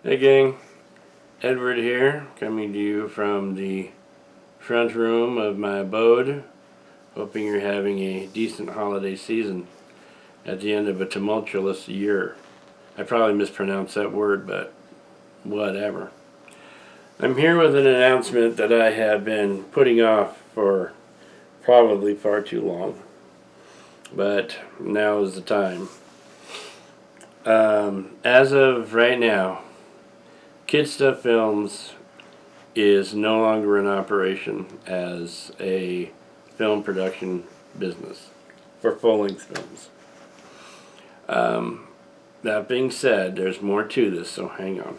Hey gang, Edward here, coming to you from the front room of my abode. Hoping you're having a decent holiday season at the end of a tumultuous year. I probably mispronounced that word, but whatever. I'm here with an announcement that I have been putting off for probably far too long, but now is the time. As of right now, Kid Stuff Films is no longer in operation as a film production business for full-length films. That being said, there's more to this, so hang on.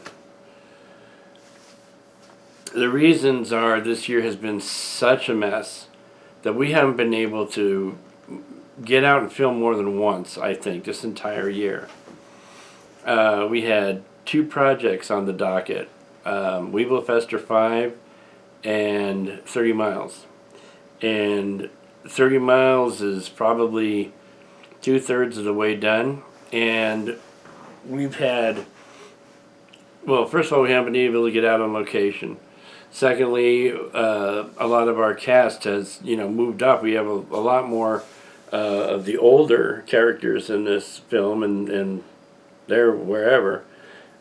The reasons are this year has been such a mess that we haven't been able to get out and film more than once, I think, this entire year. We had two projects on the docket, Weeble Fester 5 and 30 Miles. And 30 Miles is probably 2/3 of the way done. And we've had, well, first of all, we haven't been able to get out on location. Secondly, a lot of our cast has, moved up. We have a lot more of the older characters in this film, and they're wherever.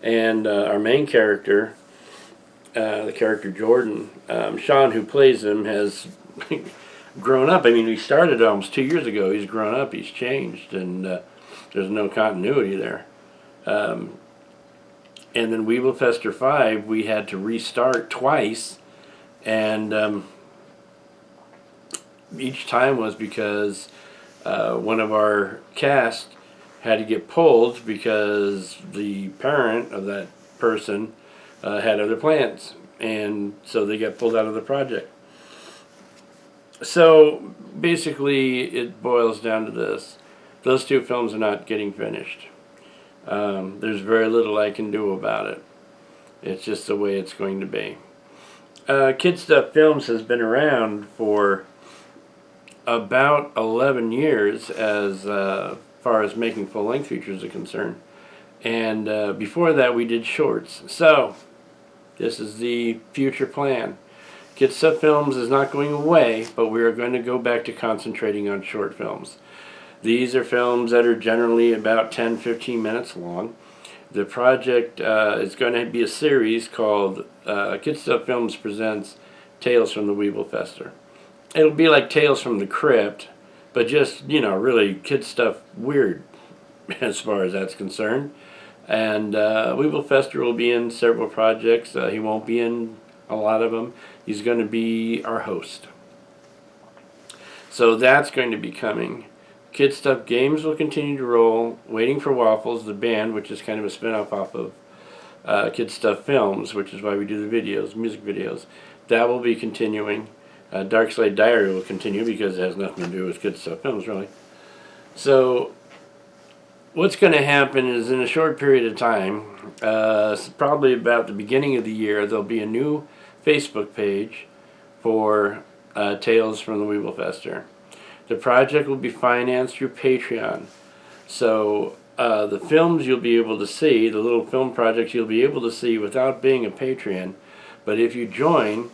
And our main character, the character Jordan, Sean, who plays him, has grown up. I mean, we started almost 2 years ago. He's grown up. He's changed, and there's no continuity there. And then Weeble Fester 5, we had to restart twice, and each time was because one of our cast had to get pulled because the parent of that person had other plans, and so they got pulled out of the project. So basically it boils down to this: those two films are not getting finished. There's very little I can do about it. It's just the way it's going to be. Kid Stuff Films has been around for about 11 years as far as making full-length features are concerned. And before that we did shorts. So this is the future plan. Kid Stuff Films is not going away, but we are going to go back to concentrating on short films. These are films that are generally about 10-15 minutes long. The project is going to be a series called Kid Stuff Films Presents Tales from the Weeble Fester. It'll be like Tales from the Crypt, but just, really kid stuff weird as far as that's concerned. And Weeble Fester will be in several projects. He won't be in a lot of them. He's going to be our host. So that's going to be coming. Kid Stuff Games will continue to roll. Waiting for Waffles, the band, which is kind of a spin-off off of Kid Stuff Films, which is why we do the videos, music videos. That will be continuing. Dark Slide Diary will continue because it has nothing to do with Kid Stuff Films, really. So what's going to happen is in a short period of time, probably about the beginning of the year, there'll be a new Facebook page for Tales from the Weeble Fester. The project will be financed through Patreon. So the films you'll be able to see, the little film projects you'll be able to see without being a Patreon. But if you join,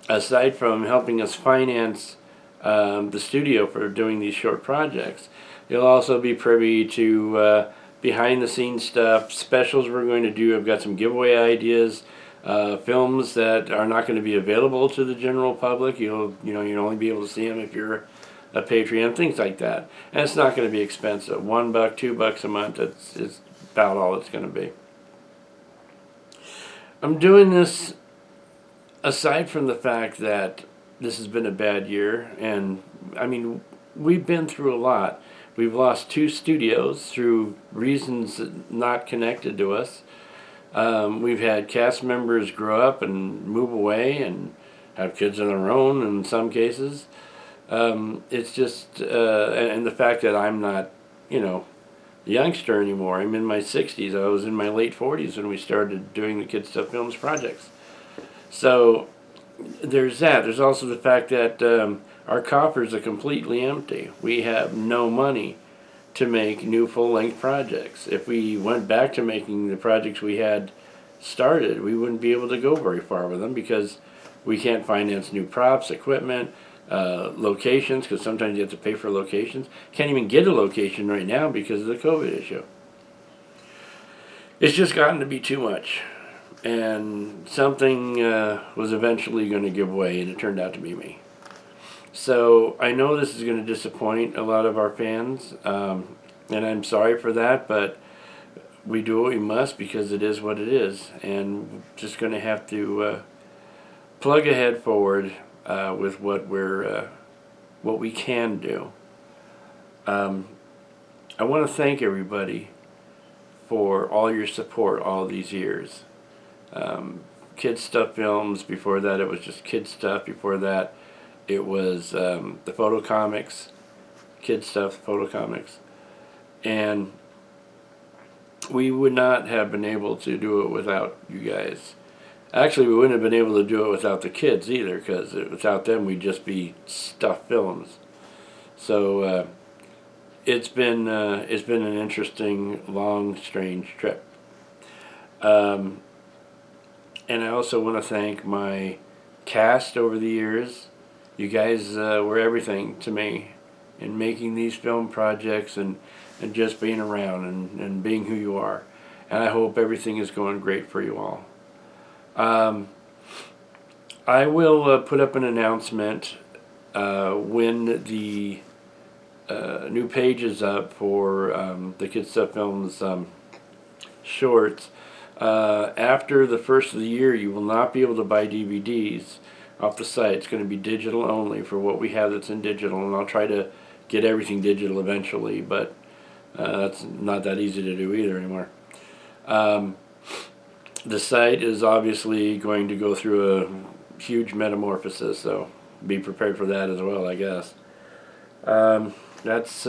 aside from helping us finance the studio for doing these short projects, you'll also be privy to behind the scenes stuff, specials we're going to do. I've got some giveaway ideas, films that are not going to be available to the general public. You'll only be able to see them if you're a Patreon, things like that. And it's not going to be expensive. $1, $2 a month, it's about all it's going to be. I'm doing this aside from the fact that this has been a bad year, and I mean, we've been through a lot. We've lost 2 studios through reasons not connected to us. We've had cast members grow up and move away and have kids of their own in some cases. It's just, and the fact that I'm not, a youngster anymore. I'm in my 60s. I was in my late 40s when we started doing the Kid Stuff Films projects. So there's that. There's also the fact that our coffers are completely empty. We have no money to make new full-length projects. If we went back to making the projects we had started, we wouldn't be able to go very far with them because we can't finance new props, equipment, locations, because sometimes you have to pay for locations. Can't even get a location right now because of the COVID issue. It's just gotten to be too much. And something was eventually going to give way, and it turned out to be me. So I know this is going to disappoint a lot of our fans, and I'm sorry for that, but we do what we must because it is what it is, and we're just going to have to plug ahead forward with what we can do. I want to thank everybody for all your support all these years. Kid Stuff Films. Before that, it was just Kid Stuff. Before that, it was the Photo Comics, Kid Stuff Photo Comics, and we would not have been able to do it without you guys. Actually, we wouldn't have been able to do it without the kids either, because without them, we'd just be Stuff Films. So it's been an interesting, long, strange trip. And I also want to thank my cast over the years. You guys were everything to me in making these film projects and just being around and being who you are. And I hope everything is going great for you all. I will put up an announcement when the new page is up for the Kid Stuff Films shorts. After the first of the year, you will not be able to buy DVDs off the site. It's going to be digital only for what we have that's in digital, and I'll try to get everything digital eventually, but that's not that easy to do either anymore. The site is obviously going to go through a huge metamorphosis, so be prepared for that as well, I guess. That's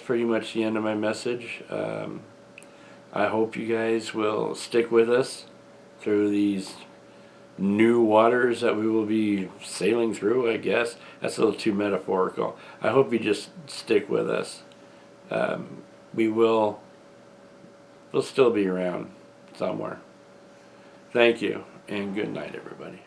pretty much the end of my message. I hope you guys will stick with us through these new waters that we will be sailing through, I guess. That's a little too metaphorical. I hope you just stick with us. We'll still be around somewhere. Thank you, and good night, everybody.